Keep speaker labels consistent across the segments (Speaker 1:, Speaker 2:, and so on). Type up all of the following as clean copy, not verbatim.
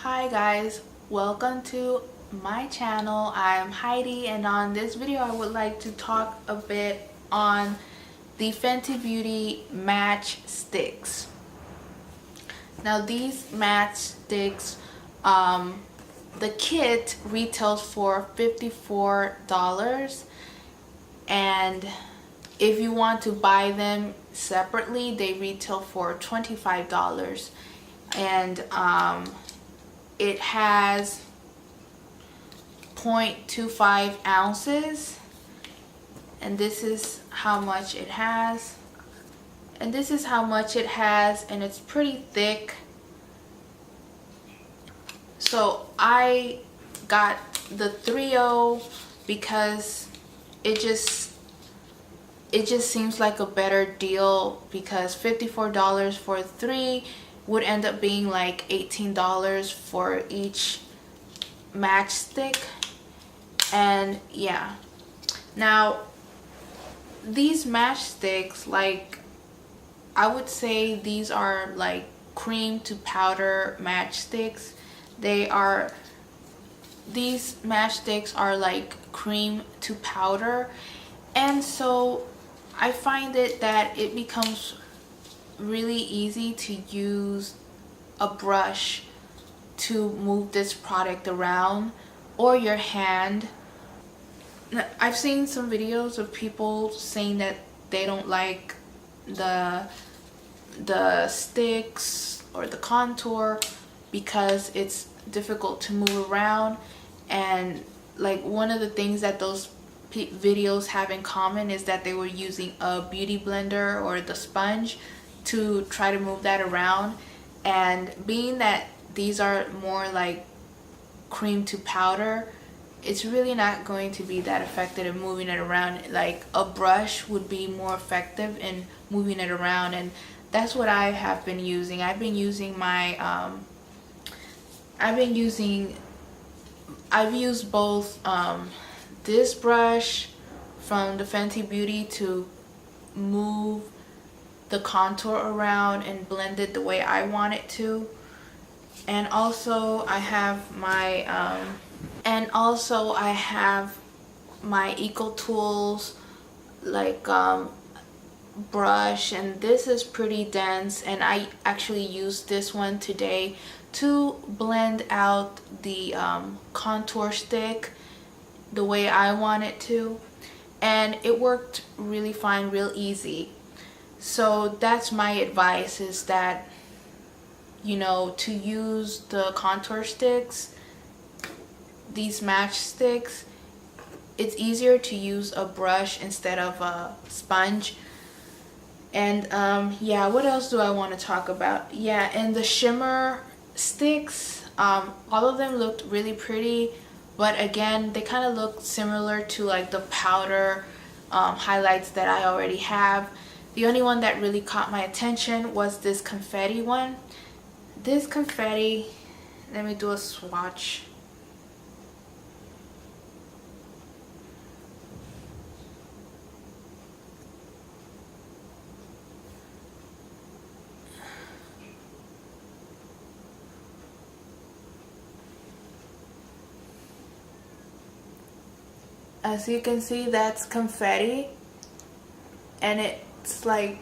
Speaker 1: Hi guys, welcome to my channel. I'm Heidi, and on this video I would like to talk a bit on the Fenty Beauty Matchstix. Now these Matchstix, the kit retails for $54, and if you want to buy them separately they retail for $25, and it has 0.25 ounces, and this is how much it has, and it's pretty thick. So I got the 3.0 because it just seems like a better deal, because $54 for 3 would end up being like $18 for each matchstick. And yeah, now these matchsticks, like, I would say these are like cream to powder matchsticks. These matchsticks are like cream to powder, and so I find that it becomes really easy to use a brush to move this product around, or your hand. Now, I've seen some videos of people saying that they don't like the STIX or the contour because it's difficult to move around, and like one of the things that those videos have in common is that they were using a beauty blender or the sponge to try to move that around. And being that these are more like cream to powder, it's really not going to be that effective in moving it around. Like a brush would be more effective in moving it around, and that's what I have been using. I've used both this brush from the Fenty Beauty to move the contour around and blend it the way I want it to, and also I have my Eco Tools like brush, and this is pretty dense, and I actually used this one today to blend out the contour stick the way I want it to, and it worked really fine, real easy. So that's my advice, is that, you know, to use the contour sticks, these matchsticks, it's easier to use a brush instead of a sponge. And yeah, what else do I want to talk about? Yeah, and the Shimmer Sticks, all of them looked really pretty, but again, they kind of look similar to like the powder highlights that I already have. The only one that really caught my attention was this Confetti one. This Confetti, let me do a swatch. As you can see, that's Confetti, and it's like,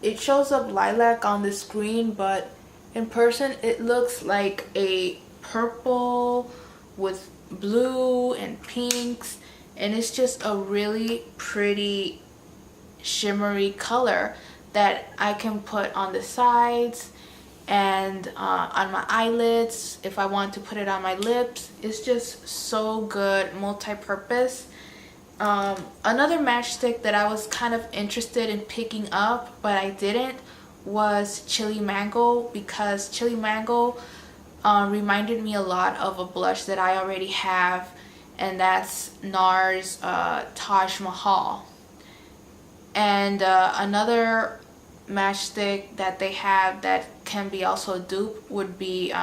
Speaker 1: it shows up lilac on the screen, but in person it looks like a purple with blue and pinks, and it's just a really pretty shimmery color that I can put on the sides and on my eyelids. If I want to put it on my lips, it's just so good, multi-purpose. Another matchstick that I was kind of interested in picking up but I didn't was Chili Mango, because Chili Mango reminded me a lot of a blush that I already have, and that's NARS Taj Mahal. And another matchstick that they have that can be also a dupe would be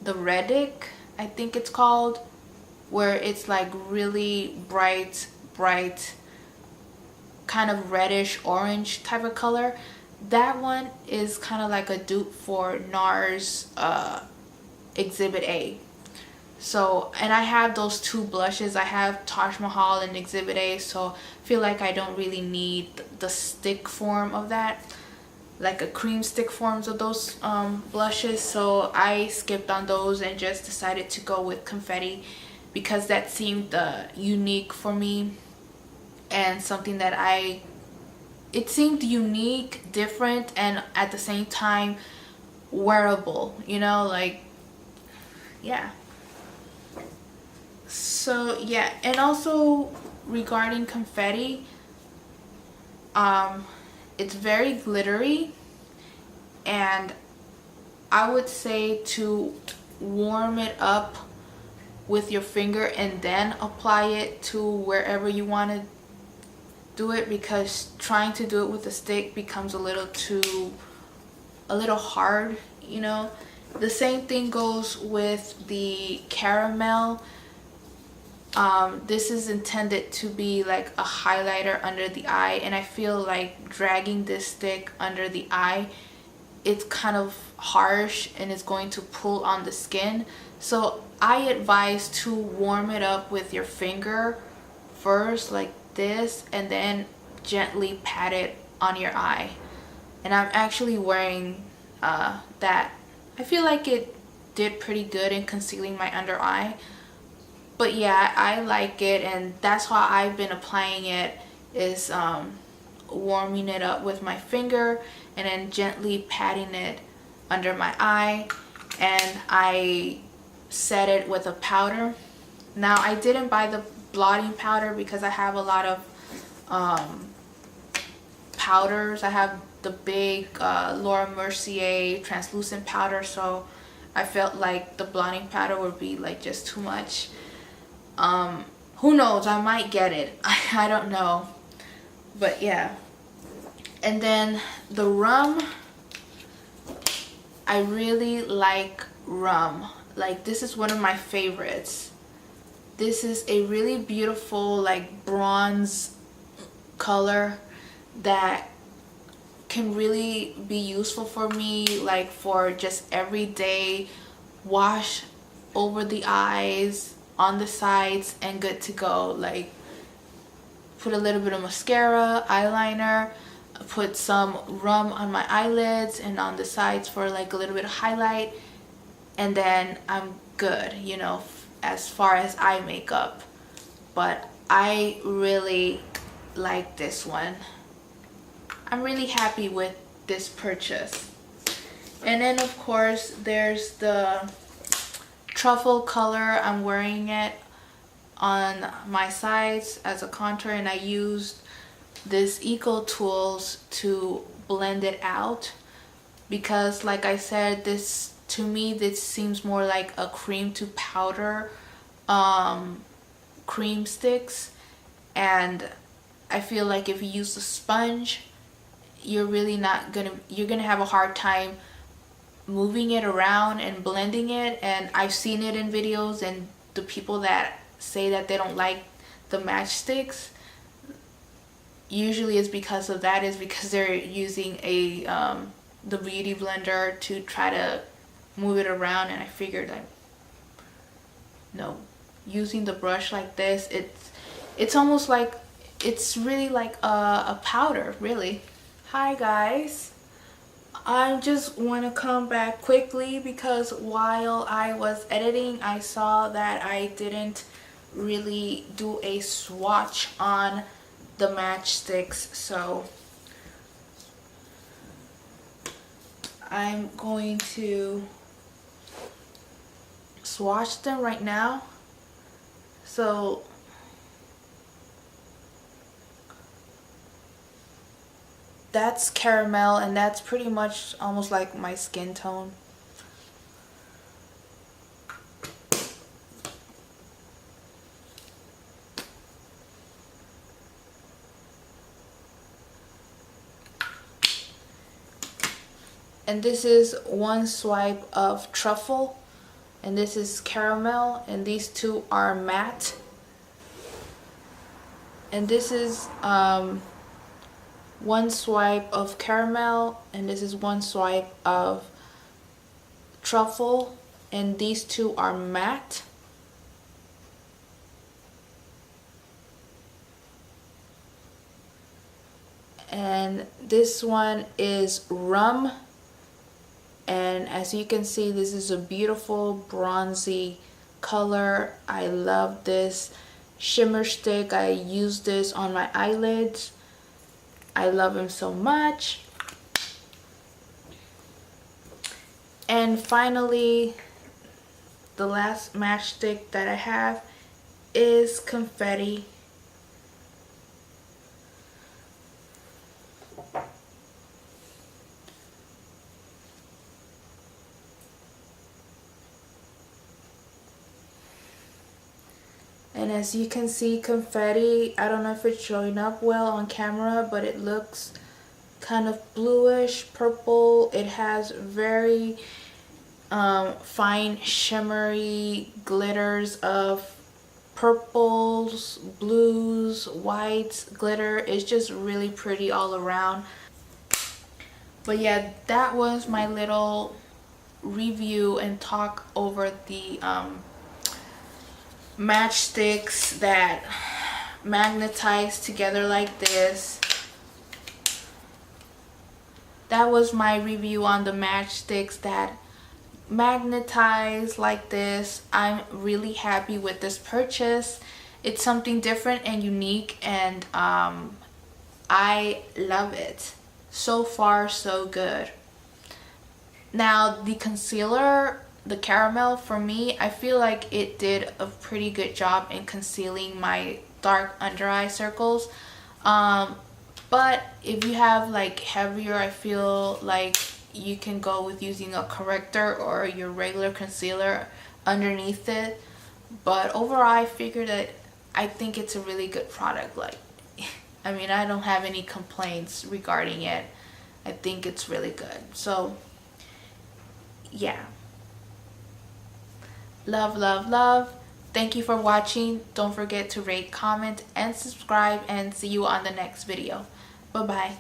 Speaker 1: the Reddick, I think it's called, where it's like really bright kind of reddish orange type of color. That one is kind of like a dupe for NARS Exhibit A. So, and I have those two blushes. I have Taj Mahal and Exhibit A, so I feel like I don't really need the stick form of that, like a cream stick forms of those blushes. So I skipped on those and just decided to go with Confetti because that seemed unique for me, and something that it seemed unique, different, and at the same time wearable, you know, like, yeah. So yeah, and also regarding Confetti, it's very glittery, and I would say to warm it up with your finger and then apply it to wherever you want to do it, because trying to do it with a stick becomes a little hard, you know. The same thing goes with the caramel. This is intended to be like a highlighter under the eye, and I feel like dragging this stick under the eye, it's kind of harsh and it's going to pull on the skin. So I advise to warm it up with your finger first, like this, and then gently pat it on your eye. And I'm actually wearing that. I feel like it did pretty good in concealing my under eye. But yeah, I like it, and that's how I've been applying it, is warming it up with my finger and then gently patting it under my eye. And I set it with a powder. Now, I didn't buy the blotting powder because I have a lot of powders. I have the big Laura Mercier translucent powder, so I felt like the blotting powder would be like just too much. Who knows, I might get it. I don't know. But yeah. And then the rum, I really like rum. Like, this is one of my favorites. This is a really beautiful like bronze color that can really be useful for me, like for just everyday wash over the eyes, on the sides, and good to go. Like, put a little bit of mascara, eyeliner, put some rum on my eyelids and on the sides for like a little bit of highlight, and then I'm good, you know, as far as eye makeup. But I really like this one. I'm really happy with this purchase. And then of course there's the Truffle color. I'm wearing it on my sides as a contour, and I used this Eco Tools to blend it out because, like I said, this, to me, this seems more like a cream to powder cream sticks, and I feel like if you use a sponge, you're gonna have a hard time moving it around and blending it. And I've seen it in videos, and the people that say that they don't like the Matchstix, usually is because of that, is because they're using the beauty blender to try to move it around. And I figured that, no, using the brush like this, it's almost like, it's really like a powder, really. Hi guys, I just want to come back quickly because while I was editing, I saw that I didn't really do a swatch on the Matchstix, so I'm going to swatch them right now. So that's caramel, and that's pretty much almost like my skin tone. And this is one swipe of Truffle, and this is caramel, and these two are matte. And this is one swipe of caramel, and this is one swipe of Truffle, and these two are matte. And this one is rum, and as you can see, this is a beautiful bronzy color. I love this shimmer stick. I use this on my eyelids. I love him so much. And finally, the last matchstick that I have is Confetti. And as you can see, Confetti, I don't know if it's showing up well on camera, but it looks kind of bluish purple. It has very fine shimmery glitters of purples, blues, whites, glitter. It's just really pretty all around. But yeah, that was my little review and talk over the matchsticks that magnetize together like this. That was my review on the matchsticks that magnetize like this. I'm really happy with this purchase. It's something different and unique, and I love it. So far, so good. Now the concealer, the caramel, for me, I feel like it did a pretty good job in concealing my dark under eye circles. But if you have like heavier, I feel like you can go with using a corrector or your regular concealer underneath it. But overall, I figured that I think it's a really good product. Like, I mean, I don't have any complaints regarding it. I think it's really good. So yeah, love, love, love. Thank you for watching. Don't forget to rate, comment, and subscribe, and see you on the next video. Bye bye.